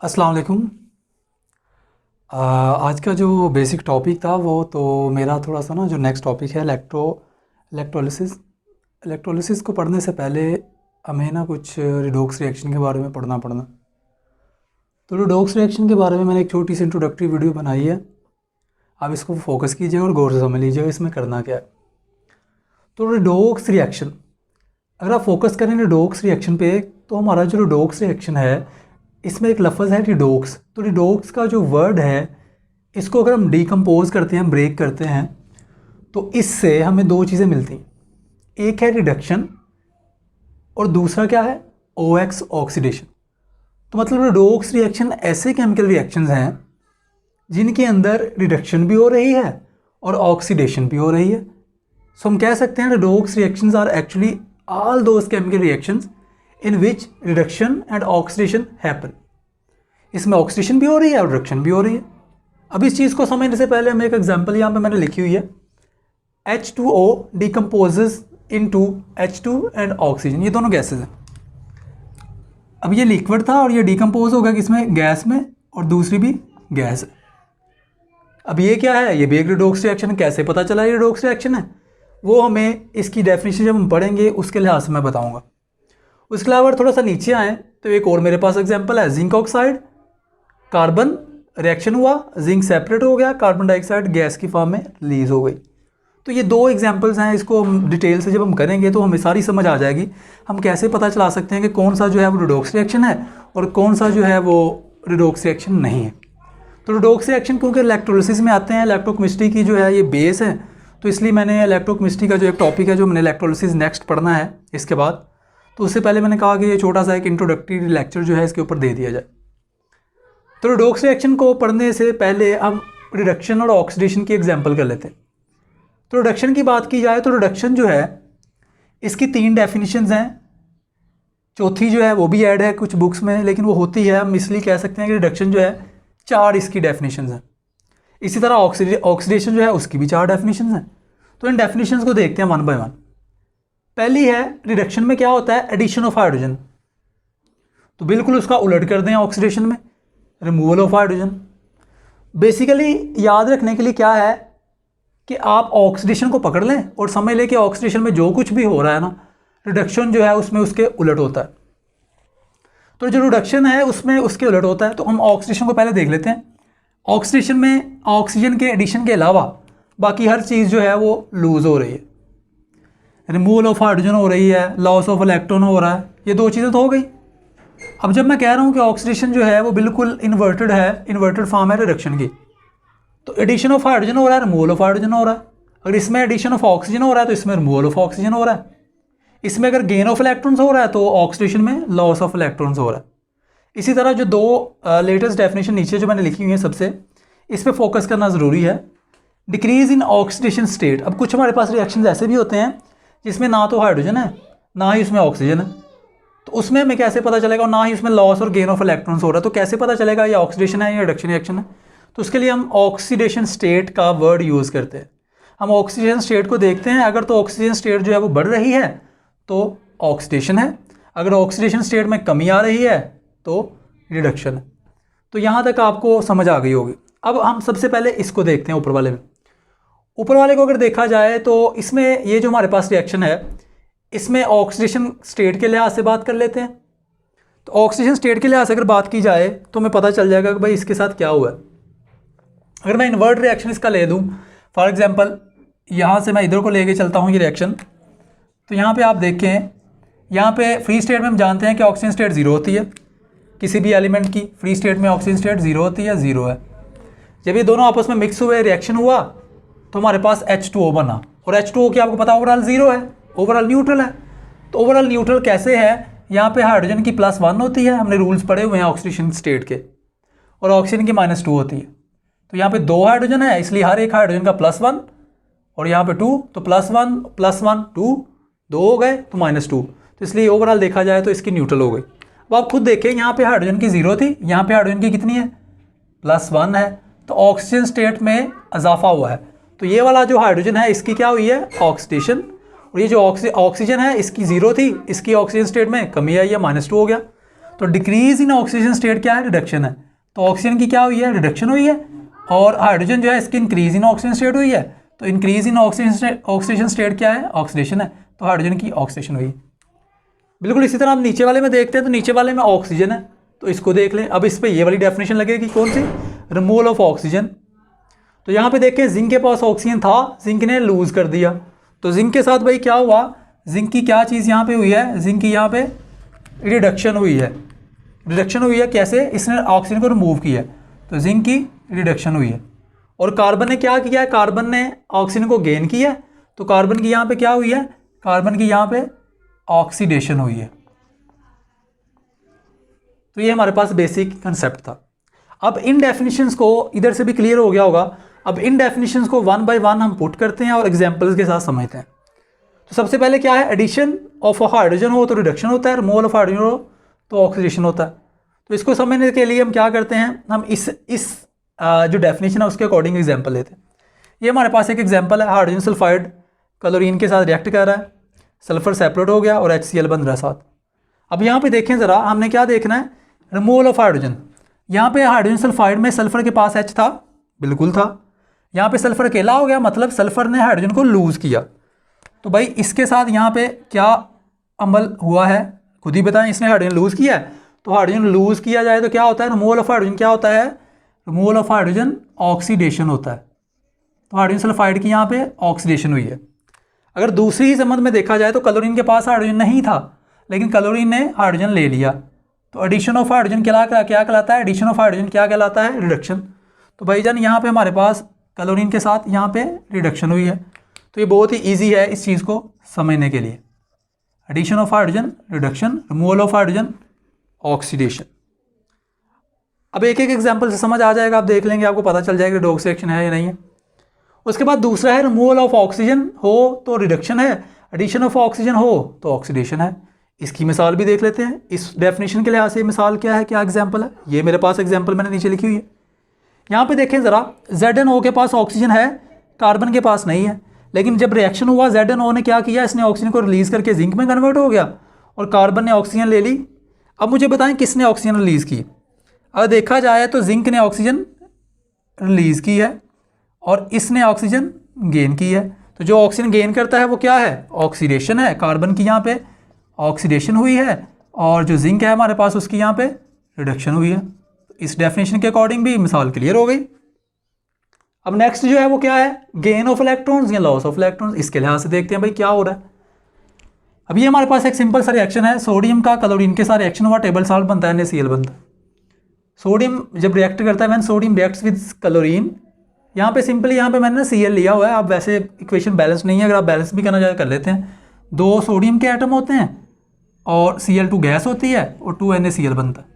अस्सलाम वालेकुम। आज का जो बेसिक टॉपिक था वो तो मेरा थोड़ा सा ना जो नेक्स्ट टॉपिक है इलेक्ट्रोलिसिस। इलेक्ट्रोलिसिस को पढ़ने से पहले हमें ना कुछ रिडॉक्स रिएक्शन के बारे में पढ़ना। तो रिडॉक्स रिएक्शन के बारे में मैंने एक छोटी सी इंट्रोडक्टरी वीडियो बनाई है। आप इसको फोकस कीजिए और गौर से समझ लीजिएगा इसमें करना क्या है। तो रिडॉक्स रिएक्शन, अगर आप फोकस करें रिडॉक्स रिएक्शन पे, तो हमारा जो रिडॉक्स रिएक्शन है इसमें एक लफ्ज़ है रिडॉक्स। तो रिडॉक्स का जो वर्ड है इसको अगर हम डिकम्पोज करते हैं, ब्रेक करते हैं, तो इससे हमें दो चीज़ें मिलती हैं। एक है रिडक्शन और दूसरा क्या है, OX ऑक्सीडेशन। तो मतलब रिडॉक्स रिएक्शन ऐसे केमिकल रिएक्शंस हैं जिनके अंदर रिडक्शन भी हो रही है और ऑक्सीडेशन भी हो रही है। सो हम कह सकते हैं redox reactions are actually all those chemical reactions in which reduction and oxidation happen। इसमें ऑक्सीडेशन भी हो रही है और रिडक्शन भी हो रही है। अब इस चीज़ को समझने से पहले हम एक एग्जांपल यहाँ पे मैंने लिखी हुई है, H2O decomposes into H2 and oxygen. ये दोनों गैसेज हैं। अब ये लिक्विड था और ये डिकम्पोज हो गया किसमें, गैस में, और दूसरी भी गैस है। अब ये क्या है, ये भी एक रिडॉक्स रिएक्शन है। कैसे पता चला ये रिडॉक्स रिएक्शन है, वो हमें इसकी डेफिनेशन जब हम पढ़ेंगे उसके लिहाज से मैं बताऊंगा। उसके अलावा थोड़ा सा नीचे आए तो एक और मेरे पास एग्जांपल है, जिंक ऑक्साइड कार्बन रिएक्शन हुआ, जिंक सेपरेट हो गया, कार्बन डाइऑक्साइड गैस की फॉर्म में रिलीज हो गई। तो ये दो एग्जांपल्स हैं। इसको हम डिटेल से जब हम करेंगे तो हमें सारी समझ आ जाएगी। हम कैसे पता चला सकते हैं कि कौन सा जो है वो रिडॉक्स रिएक्शन है और कौन सा जो है वो रिडॉक्स रिएक्शन नहीं है। तो रिडॉक्स रिएक्शन क्योंकि इलेक्ट्रोलिसिस में आते हैं, इलेक्ट्रोकेमिस्ट्री की जो है ये बेस है, तो इसलिए मैंने इलेक्ट्रोकेमिस्ट्री का जो एक टॉपिक है जो मैंने इलेक्ट्रोलिसिस नेक्स्ट पढ़ना है इसके बाद, तो उससे पहले मैंने कहा कि ये छोटा सा एक इंट्रोडक्टरी लेक्चर जो है इसके ऊपर दे दिया जाए। तो रिडॉक्स रिएक्शन को पढ़ने से पहले हम रिडक्शन और ऑक्सीडेशन की एग्जांपल कर लेते हैं। तो रिडक्शन की बात की जाए तो रिडक्शन जो है इसकी 3 डेफिनेशंस हैं। चौथी जो है वो भी ऐड है कुछ बुक्स में, लेकिन वो होती है, हम इसलिए कह सकते हैं कि रिडक्शन जो है 4 इसकी डेफिनेशंस हैं। इसी तरह ऑक्सीडेशन जो है उसकी भी 4 डेफिनेशंस हैं। तो इन डेफिनेशंस को देखते हैं वन बाय वन। पहली है, रिडक्शन में क्या होता है, एडिशन ऑफ हाइड्रोजन। तो बिल्कुल उसका उलट कर दें ऑक्सीडेशन में, रिमूवल ऑफ हाइड्रोजन। बेसिकली याद रखने के लिए क्या है कि आप ऑक्सीडेशन को पकड़ लें और समझ लें कि ऑक्सीडेशन में जो कुछ भी हो रहा है ना, रिडक्शन जो है उसमें उसके उलट होता है। तो जो रिडक्शन है उसमें उसके उलट होता है। तो हम ऑक्सीडेशन को पहले देख लेते हैं। ऑक्सीडेशन में ऑक्सीजन के एडिशन के अलावा बाकी हर चीज़ जो है वो लूज़ हो रही है। रिमूवल ऑफ हाइड्रोजन हो रही है, लॉस ऑफ इलेक्ट्रॉन हो रहा है, ये 2 चीज़ें तो हो गई। अब जब मैं कह रहा हूँ कि ऑक्सीडेशन जो है वो बिल्कुल इन्वर्टेड है, इन्वर्टेड फॉर्म है रिडक्शन की, तो एडिशन ऑफ हाइड्रोजन हो रहा है, रिमूवल ऑफ हाइड्रोजन हो रहा है। अगर इसमें एडिशन ऑफ ऑक्सीजन हो रहा है तो इसमें रिमूवल ऑफ ऑक्सीजन हो रहा है। इसमें अगर गेन ऑफ इलेक्ट्रॉन्स हो रहा है तो ऑक्सीडेशन में लॉस ऑफ इलेक्ट्रॉन्स हो रहा है। इसी तरह जो 2 लेटेस्ट डेफिनेशन नीचे जो मैंने लिखी हुई है सबसे, इस पर फोकस करना ज़रूरी है। Decrease in oxidation state. अब कुछ हमारे पास रिएक्शंस ऐसे भी होते हैं जिसमें ना तो हाइड्रोजन है ना ही उसमें ऑक्सीजन है, तो उसमें हमें कैसे पता चलेगा, ना ही उसमें लॉस और गेन ऑफ इलेक्ट्रॉन्स हो रहा है, तो कैसे पता चलेगा ये ऑक्सीडेशन है या रिडक्शन रिएक्शन है। तो उसके लिए हम ऑक्सीडेशन स्टेट का वर्ड यूज़ करते हैं। हम ऑक्सीजन स्टेट को देखते हैं, अगर तो ऑक्सीजन स्टेट जो है वो बढ़ रही है तो ऑक्सीडेशन है, अगर ऑक्सीडेशन स्टेट में कमी आ रही है तो रिडक्शन है। तो यहाँ तक आपको समझ आ गई होगी। अब हम सबसे पहले इसको देखते हैं ऊपर वाले में। ऊपर वाले को अगर देखा जाए तो इसमें ये जो हमारे पास रिएक्शन है इसमें ऑक्सीडेशन स्टेट के लिहाज से बात कर लेते हैं। तो ऑक्सीजन स्टेट के लिहाज से अगर बात की जाए तो हमें पता चल जाएगा कि भाई इसके साथ क्या हुआ है। अगर मैं इन्वर्ट रिएक्शन इसका ले दूँ, फॉर एग्जाम्पल यहाँ से मैं इधर को लेके चलता हूँ ये रिएक्शन, तो यहाँ पे आप देखें, यहाँ पे फ्री स्टेट में हम जानते हैं कि ऑक्सीजन स्टेट 0 होती है। किसी भी एलिमेंट की फ्री स्टेट में ऑक्सीजन स्टेट 0 होती है, 0 है। जब ये दोनों आपस में मिक्स हुए, रिएक्शन हुआ, तो हमारे पास H2O बना, और H2O की आपको पता ओवरऑल 0 है, ओवरऑल न्यूट्रल है। तो ओवरऑल न्यूट्रल कैसे है, यहाँ पे हाइड्रोजन की +1 होती है, हमने रूल्स पढ़े हुए हैं ऑक्सीडेशन स्टेट के, और ऑक्सीजन की -2 होती है। तो यहाँ पे 2 हाइड्रोजन है, इसलिए हर एक हाइड्रोजन का +1, और यहाँ पे 2, तो +1 +1 2, 2 हो गए तो -2, तो इसलिए ओवरऑल देखा जाए तो इसकी न्यूट्रल हो गई। अब आप खुद देखें, यहाँ पे हाइड्रोजन की 0 थी, यहाँ पे हाइड्रोजन की कितनी है, +1 है, तो ऑक्सीजन स्टेट में इजाफा हुआ है। तो ये वाला जो हाइड्रोजन है इसकी क्या हुई है, ऑक्सीडेशन, और ये जो ऑक्सीजन है इसकी 0 थी, इसकी ऑक्सीजन स्टेट में कमी आई है, -2 हो गया। तो डिक्रीज इन ऑक्सीजन स्टेट क्या है, रिडक्शन है। तो ऑक्सीजन की क्या हुई है, रिडक्शन हुई है, और हाइड्रोजन जो है इसकी इंक्रीज इन ऑक्सीजन स्टेट हुई है। तो इंक्रीज इन ऑक्सीजन स्टेट क्या है, ऑक्सीडेशन है, तो हाइड्रोजन की ऑक्सीडेशन हुई। बिल्कुल इसी तरह हम नीचे वाले में देखते हैं, तो नीचे वाले में ऑक्सीजन है, तो इसको देख लें। अब इस पर ये वाली डेफिनेशन लगेगी, कौन सी, रिमूवल ऑफ ऑक्सीजन। तो यहाँ पे देखें जिंक के पास ऑक्सीजन था, जिंक ने लूज कर दिया। तो जिंक के साथ भाई क्या हुआ, जिंक की क्या चीज़ यहाँ पे हुई है, जिंक की यहाँ पे रिडक्शन हुई है। रिडक्शन हुई है कैसे, इसने ऑक्सीजन को रिमूव किया है, तो जिंक की रिडक्शन हुई है। और कार्बन ने क्या किया है, कार्बन ने ऑक्सीजन को गेन किया है, तो कार्बन की यहाँ पे क्या हुई है, कार्बन की यहाँ पे ऑक्सीडेशन हुई है। तो ये हमारे पास बेसिक कंसेप्ट था। अब इन डेफिनेशंस को इधर से भी क्लियर हो गया होगा। अब इन डेफिनेशंस को वन बाय वन हम पुट करते हैं और एग्जांपल्स के साथ समझते हैं। तो सबसे पहले क्या है, एडिशन ऑफ हाइड्रोजन हो तो रिडक्शन होता है, रिमूवल ऑफ हाइड्रोजन हो तो ऑक्सीडेशन होता है। तो इसको समझने के लिए हम क्या करते हैं, हम इस जो डेफिनेशन है उसके अकॉर्डिंग एग्जाम्पल लेते हैं। ये हमारे पास एक एग्जाम्पल है, हाइड्रोजन सल्फाइड क्लोरीन के साथ रिएक्ट कर रहा है, सल्फर सेपरेट हो गया और HCl बन रहा है साथ। अब यहाँ पे देखें ज़रा, हमने क्या देखना है, रिमूवल ऑफ हाइड्रोजन। यहाँ पे हाइड्रोजन सल्फाइड में सल्फर के पास H था, बिल्कुल था। यहाँ पे सल्फर अकेला हो गया, मतलब सल्फर ने हाइड्रोजन को लूज़ किया। तो भाई इसके साथ यहाँ पे क्या अमल हुआ है, खुद ही बताएं। इसने हाइड्रोजन लूज़ किया है, तो हाइड्रोजन लूज़ किया जाए तो क्या होता है, रिमूवल ऑफ हाइड्रोजन क्या होता है, रिमूवल ऑफ हाइड्रोजन ऑक्सीडेशन होता है। तो हाइड्रोजन सल्फाइड की यहाँ पे ऑक्सीडेशन हुई है। अगर दूसरी ही संबंध में देखा जाए तो क्लोरीन के पास हाइड्रोजन नहीं था, लेकिन क्लोरीन ने हाइड्रोजन ले लिया, तो एडिशन ऑफ हाइड्रोजन क्या कहलाता है, एडिशन ऑफ हाइड्रोजन क्या कहलाता है, रिडक्शन। तो भाईजान यहाँ पे हमारे पास क्लोरीन के साथ यहाँ पे रिडक्शन हुई है। तो ये बहुत ही ईजी है इस चीज़ को समझने के लिए, addition of hydrogen, reduction, removal of hydrogen, oxidation. अब एक एक एग्जाम्पल से समझ आ जाएगा, आप देख लेंगे, आपको पता चल जाएगा रिडॉक्स रिएक्शन है या नहीं है। उसके बाद दूसरा है, रिमूवल ऑफ ऑक्सीजन हो तो रिडक्शन है, एडिशन ऑफ ऑक्सीजन हो तो ऑक्सीडेशन है। इसकी मिसाल भी देख लेते हैं। इस डेफिनेशन के लिहाज से मिसाल क्या है, क्या एग्जाम्पल है, ये मेरे पास एग्जाम्पल मैंने नीचे लिखी हुई है। यहाँ पे देखें ज़रा, ZnO के पास ऑक्सीजन है, कार्बन के पास नहीं है, लेकिन जब रिएक्शन हुआ ZnO ने क्या किया, इसने ऑक्सीजन को रिलीज़ करके जिंक में कन्वर्ट हो गया और कार्बन ने ऑक्सीजन ले ली। अब मुझे बताएं किसने ऑक्सीजन रिलीज़ की। अगर देखा जाए तो जिंक ने ऑक्सीजन रिलीज़ की है और इसने ऑक्सीजन गेन की है। तो जो ऑक्सीजन गेन करता है वो क्या है, ऑक्सीडेशन है। कार्बन की यहाँ पे ऑक्सीडेशन हुई है और जो जिंक है हमारे पास उसकी यहाँ पे रिडक्शन हुई है। इस डेफिनेशन के अकॉर्डिंग भी मिसाल क्लियर हो गई। अब नेक्स्ट जो है वो क्या है, गेन ऑफ इलेक्ट्रॉन्स या लॉस ऑफ इलेक्ट्रॉन्स। इसके लिहाज से देखते हैं भाई क्या हो रहा है। अब ये हमारे पास एक सिंपल सा रिएक्शन है, सोडियम का क्लोरीन के साथ रिएक्शन हुआ, टेबल साल्ट बनता है, NaCl बनता है। सोडियम जब रिएक्ट करता है, when sodium reacts with chlorine, यहाँ पे सिंपली यहाँ पे मैंने ना Cl लिया हुआ है। अब वैसे इक्वेशन बैलेंस नहीं है, अगर आप बैलेंस भी करना चाहे कर लेते हैं। 2 सोडियम के एटम होते हैं और Cl2 गैस होती है और 2 NaCl बनता है,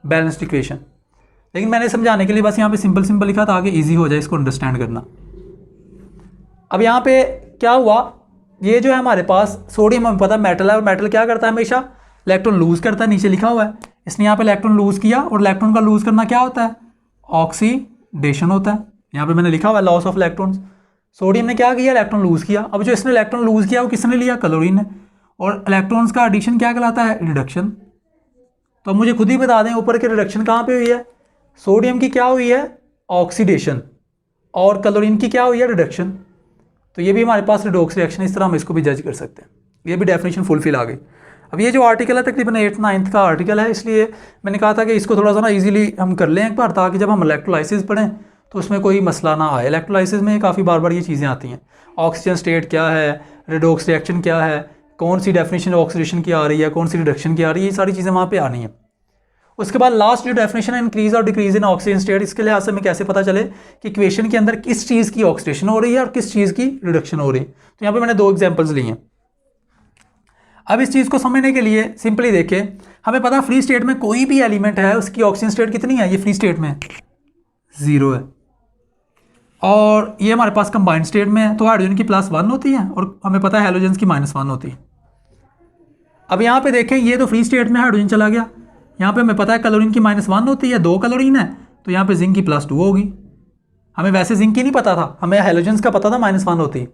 बैलेंस्ड इक्वेशन। लेकिन मैंने समझाने के लिए बस यहाँ पे सिंपल लिखा ताकि ईजी हो जाए इसको अंडरस्टैंड करना। अब यहाँ पे क्या हुआ, ये जो है हमारे पास सोडियम हमें पता मेटल है, और मेटल क्या करता है, हमेशा इलेक्ट्रॉन लूज़ करता है, नीचे लिखा हुआ है। इसने यहाँ पे इलेक्ट्रॉन लूज़ किया और इलेक्ट्रॉन का लूज़ करना क्या होता है, ऑक्सीडेशन होता है। यहाँ पे मैंने लिखा हुआ है लॉस ऑफ इलेक्ट्रॉन्स। सोडियम ने क्या किया, इलेक्ट्रॉन लूज़ किया। अब जो इसने इलेक्ट्रॉन लूज़ किया वो किसने लिया, क्लोरीन ने। और इलेक्ट्रॉन्स का एडिशन क्या कहलाता है, रिडक्शन। तो अब मुझे खुद ही बता दें ऊपर की रिडक्शन कहाँ पे हुई है, सोडियम की क्या हुई है, ऑक्सीडेशन, और क्लोरीन की क्या हुई है, रिडक्शन। तो ये भी हमारे पास रिडॉक्स रिएक्शन, इस तरह हम इसको भी जज कर सकते हैं। ये भी डेफिनेशन फुलफिल आ गई। अब ये जो आर्टिकल है तकरीबन 8th-9th का आर्टिकल है, इसलिए मैंने कहा था कि इसको थोड़ा सा ना ईजिली हम कर लें एक बार, ताकि जब हम इलेक्ट्रोलाइसिस पढ़ें तो उसमें कोई मसला ना आए। इलेक्ट्रोलाइसिस में काफ़ी बार ये चीज़ें आती हैं, ऑक्सीजन स्टेट क्या है, रिडॉक्स रिएक्शन क्या है, कौन सी डेफिनेशन ऑक्सीडेशन की आ रही है, कौन सी रिडक्शन की आ रही है, ये सारी चीज़ें वहाँ पे आनी है। उसके बाद लास्ट जो डेफिनेशन है इंक्रीज और डिक्रीज इन ऑक्सीजन स्टेट, इसके लिहाज से हमें कैसे पता चले कि इक्वेशन के अंदर किस चीज़ की ऑक्सीडेशन हो रही है और किस चीज़ की रिडक्शन हो रही है। तो यहाँ पे मैंने 2 एग्जांपल्स लिए हैं। अब इस चीज़ को समझने के लिए सिंपली देखें, हमें पता फ्री स्टेट में कोई भी एलिमेंट है उसकी ऑक्सीजन स्टेट कितनी है, ये फ्री स्टेट में 0 है, और ये हमारे पास कंबाइंड स्टेट में है तो हाइड्रोजन की +1 होती है और हमें पता है हेलोजन की -1 होती है। अब यहाँ पे देखें, ये तो फ्री स्टेट में हाइड्रोजन चला गया, यहाँ पे हमें पता है क्लोरीन की -1 होती है, 2 क्लोरीन है, तो यहाँ पे जिंक की +2 होगी। हमें वैसे जिंक की नहीं पता था, हमें हेलोजन्स का पता था -1 होती है।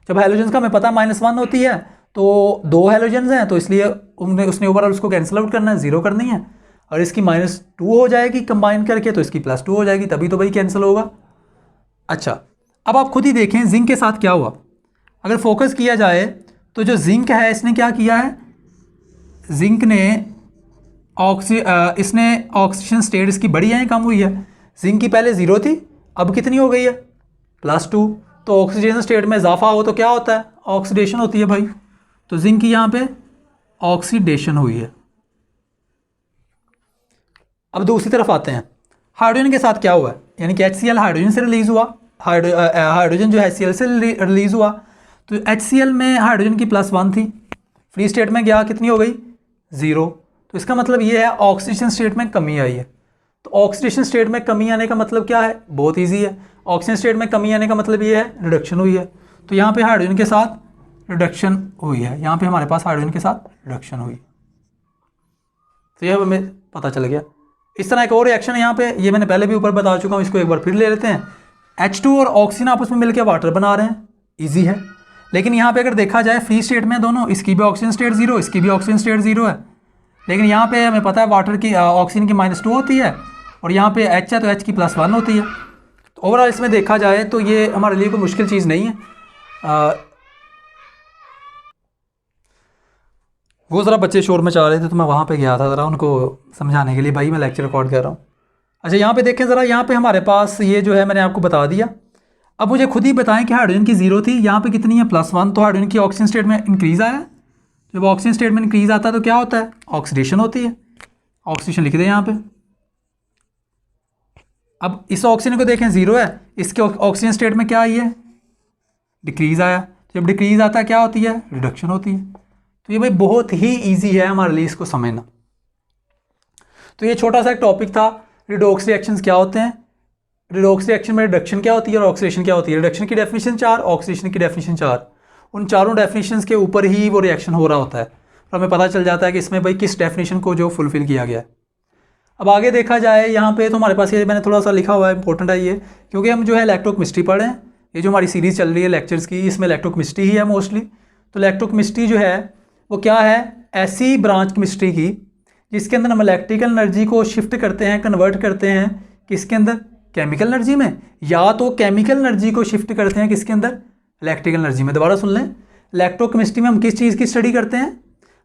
जब हेलोजन्स का हमें पता -1 होती है तो 2 हैलोजन्स हैं तो इसलिए उसने ओवरऑल उसको कैंसिल आउट करना है, 0 करनी है, और इसकी -2 हो जाएगी कंबाइन करके, तो इसकी +2 हो जाएगी, तभी तो भाई कैंसिल होगा। अच्छा, अब आप खुद ही देखें जिंक के साथ क्या हुआ। अगर फोकस किया जाए तो जो जिंक है इसने क्या किया है, जिंक ने इसने ऑक्सीजन स्टेट इसकी बढ़ी है कम हुई है। जिंक की पहले 0 थी, अब कितनी हो गई है, +2। तो ऑक्सीजन स्टेट में इजाफा हो तो क्या होता है, ऑक्सीडेशन होती है भाई। तो जिंक की यहाँ पे ऑक्सीडेशन हुई है। अब दूसरी तरफ आते हैं, हाइड्रोजन के साथ क्या हुआ है, यानी कि HCl हाइड्रोजन से रिलीज़ हुआ, हाइड्रोजन जो है HCl से रिलीज़ हुआ। तो HCl में हाइड्रोजन की +1 थी, फ्री स्टेट में गया, कितनी हो गई, 0। तो इसका मतलब ये है ऑक्सीडेशन स्टेट में कमी आई है। तो ऑक्सीडेशन स्टेट में कमी आने का मतलब क्या है, बहुत ईजी है। ऑक्सीजन स्टेट में कमी आने का मतलब ये है रिडक्शन हुई है। तो यहाँ पे हाइड्रोजन के साथ रिडक्शन हुई है, यहाँ पे हमारे पास हाइड्रोजन के साथ रिडक्शन हुई। तो यह हमें पता चल गया। इस तरह एक और रिएक्शन है यहाँ पे, ये मैंने पहले भी ऊपर बता चुका हूँ, इसको एक बार फिर ले लेते हैं। H2 और ऑक्सीजन आपस में मिलकर वाटर बना रहे हैं, ईजी है। लेकिन यहाँ पे अगर देखा जाए फ्री स्टेट में दोनों, इसकी भी ऑक्सीजन स्टेट 0, इसकी भी ऑक्सीजन स्टेट 0 है। लेकिन यहाँ पे हमें पता है वाटर की ऑक्सीजन की -2 होती है, और यहाँ पे H है तो H की +1 होती है। तो ओवरऑल इसमें देखा जाए तो ये हमारे लिए कोई मुश्किल चीज़ नहीं है। वो ज़रा बच्चे शोर मचा रहे थे तो मैं वहाँ पे गया था ज़रा उनको समझाने के लिए, भाई मैं लेक्चर रिकॉर्ड कर रहा हूँ। अच्छा, यहाँ पे देखें ज़रा, यहाँ पे हमारे पास ये जो है मैंने आपको बता दिया। अब मुझे खुद ही बताएं कि हाइड्रोजन की 0 थी, यहाँ पे कितनी है, +1। तो हाइड्रोजन की ऑक्सीजन स्टेट में इंक्रीज़ आया। जब ऑक्सीजन स्टेट में इंक्रीज़ आता है तो क्या होता है, ऑक्सीडेशन होती है। ऑक्सीडेशन लिख दें यहाँ पे। अब इस ऑक्सीजन को देखें 0 है, इसके ऑक्सीजन स्टेट में क्या आई है, डिक्रीज़ आया। जब डिक्रीज़ आता है क्या होती है, रिडक्शन होती है। तो ये भाई बहुत ही ईजी है हमारे लिए इसको समझना। तो ये छोटा सा एक टॉपिक था, रिडॉक्स रिएक्शंस क्या होते हैं, रिडॉक्स रिएक्शन में रिडक्शन क्या होती है और ऑक्सीडेशन क्या होती है। रिडक्शन की डेफिनेशन 4, ऑक्सीडेशन की डेफिनेशन 4। उन चारों डेफिनेशंस के ऊपर ही वो रिएक्शन हो रहा होता है, तो हमें पता चल जाता है कि इसमें भाई किस डेफिनेशन को जो फुलफिल किया गया है। अब आगे देखा जाए यहाँ पे तो हमारे पास ये मैंने थोड़ा सा लिखा हुआ है, इंपॉर्टेंट है ये, क्योंकि हम जो है इलेक्ट्रोकेमिस्ट्री पढ़ रहे हैं। ये जो हमारी सीरीज़ चल रही है लेक्चर्स की, इसमें इलेक्ट्रोकेमिस्ट्री ही है मोस्टली। तो इलेक्ट्रोकेमिस्ट्री जो है वो क्या है, ऐसी ब्रांच केमिस्ट्री की जिसके अंदर हम इलेक्ट्रिकल एनर्जी को शिफ्ट करते हैं, कन्वर्ट करते हैं किसके अंदर, केमिकल एनर्जी में, या तो केमिकल एनर्जी को शिफ्ट करते हैं किसके अंदर, इलेक्ट्रिकल एनर्जी में। दोबारा सुन लें, इलेक्ट्रोकेमिस्ट्री में हम किस चीज़ की स्टडी करते हैं,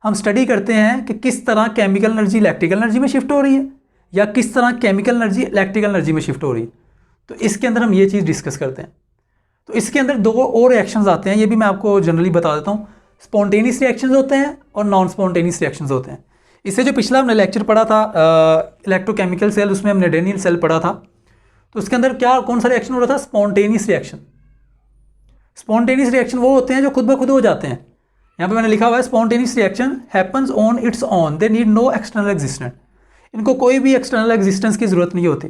हम स्टडी करते हैं कि किस तरह केमिकल एनर्जी इलेक्ट्रिकल एनर्जी में शिफ्ट हो रही है, या किस तरह केमिकल एनर्जी इलेक्ट्रिकल एनर्जी में शिफ्ट हो रही है। तो इसके अंदर हम ये चीज़ डिस्कस करते हैं। तो इसके अंदर 2 और रिएक्शंस आते हैं, ये भी मैं आपको जनरली बता देता हूँ। स्पॉन्टेनियस रिएक्शंस होते हैं और नॉन स्पॉन्टेनियस रिएक्शंस होते हैं। इससे जो पिछला हमने लेक्चर पढ़ा था इलेक्ट्रोकेमिकल सेल, उसमें हमने डेनियल सेल पढ़ा था। तो उसके अंदर क्या कौन सा रिएक्शन हो रहा था, स्पॉन्टेनियस रिएक्शन। स्पॉन्टेनियस रिएक्शन वो होते हैं जो खुद ब खुद हो जाते हैं। यहाँ पे मैंने लिखा हुआ है spontaneous reaction happens on its own, they need no external existence. इनको कोई भी एक्सटर्नल एग्जिस्टेंस की ज़रूरत नहीं होती,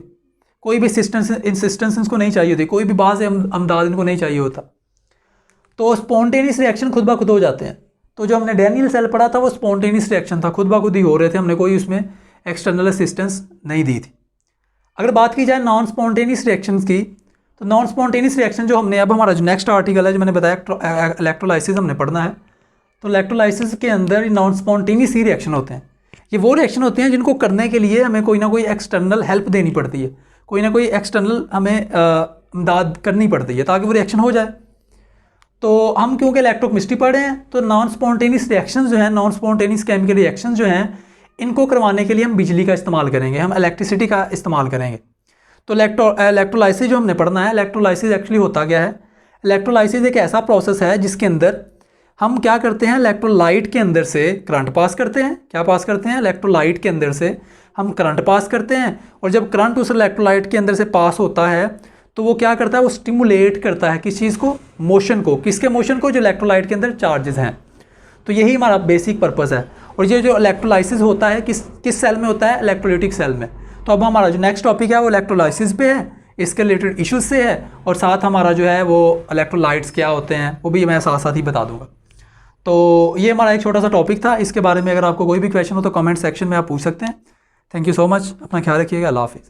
कोई भी इंसिस्टेंस इनको नहीं चाहिए होती, कोई भी बाज़ अमदाद इनको नहीं चाहिए होता। तो स्पॉन्टेनियस रिएक्शन खुद ब खुद हो जाते हैं। तो जो हमने डेनियल सेल पढ़ा था वो स्पॉन्टेनियस रिएक्शन था, खुद ब खुद ही हो रहे थे, हमने कोई उसमें एक्सटर्नल असिस्टेंस नहीं दी थी। अगर बात की जाए नॉन स्पॉन्टेनियस रिएक्शंस की, तो नॉन स्पॉन्टेनियस रिएक्शन जो हमने, अब हमारा जो नेक्स्ट आर्टिकल है जो मैंने बताया इलेक्ट्रोलाइसिस हमने पढ़ना है। तो इलेक्ट्रोलाइसिस के अंदर नॉन स्पॉन्टेनियस ही रिएक्शन होते हैं। ये वो रिएक्शन होते हैं जिनको करने के लिए हमें कोई ना कोई एक्सटर्नल हेल्प देनी पड़ती है, कोई ना कोई एक्सटर्नल हमें इमदाद करनी पड़ती है ताकि वो रिएक्शन हो जाए। तो हम क्योंकि इलेक्ट्रोकेमिस्ट्री पढ़ रहे हैं तो नॉन स्पॉन्टेनियस रिएक्शंस जो हैं, नॉन स्पॉन्टेनियस केमिकल रिएक्शंस जो हैं, इनको करवाने के लिए हम बिजली का इस्तेमाल करेंगे, हम इलेक्ट्रिसिटी का इस्तेमाल करेंगे। तो इलेक्ट्रोलाइसिस जो हमने पढ़ना है, इलेक्ट्रोलाइसिस एक्चुअली होता क्या है, इलेक्ट्रोलाइसिस एक ऐसा प्रोसेस है जिसके अंदर हम क्या करते हैं, इलेक्ट्रोलाइट के अंदर से करंट पास करते हैं। क्या पास करते हैं, इलेक्ट्रोलाइट के अंदर से हम करंट पास करते हैं, और जब करंट उस इलेक्ट्रोलाइट के अंदर से पास होता है तो वो क्या करता है, वो स्टिमुलेट करता है किस चीज़ को, मोशन को। किसके मोशन को, जो इलेक्ट्रोलाइट के अंदर चार्जेस हैं। तो यही हमारा बेसिक पर्पस है। और ये जो इलेक्ट्रोलाइसिस होता है किस सेल में होता है, इलेक्ट्रोलाइटिक सेल में। तो अब हमारा जो नेक्स्ट टॉपिक है वो इलेक्ट्रोलाइसिस पे है, इसके रिलेटेड इश्यूज से है, और साथ हमारा जो है वो इलेक्ट्रोलाइट्स क्या होते हैं वो भी मैं साथ साथ ही बता दूंगा। तो ये हमारा एक छोटा सा टॉपिक था। इसके बारे में अगर आपको कोई भी क्वेश्चन हो तो कमेंट सेक्शन में आप पूछ सकते हैं। थैंक यू सो मच, अपना ख्याल रखिएगा, अल्लाह हाफिज़।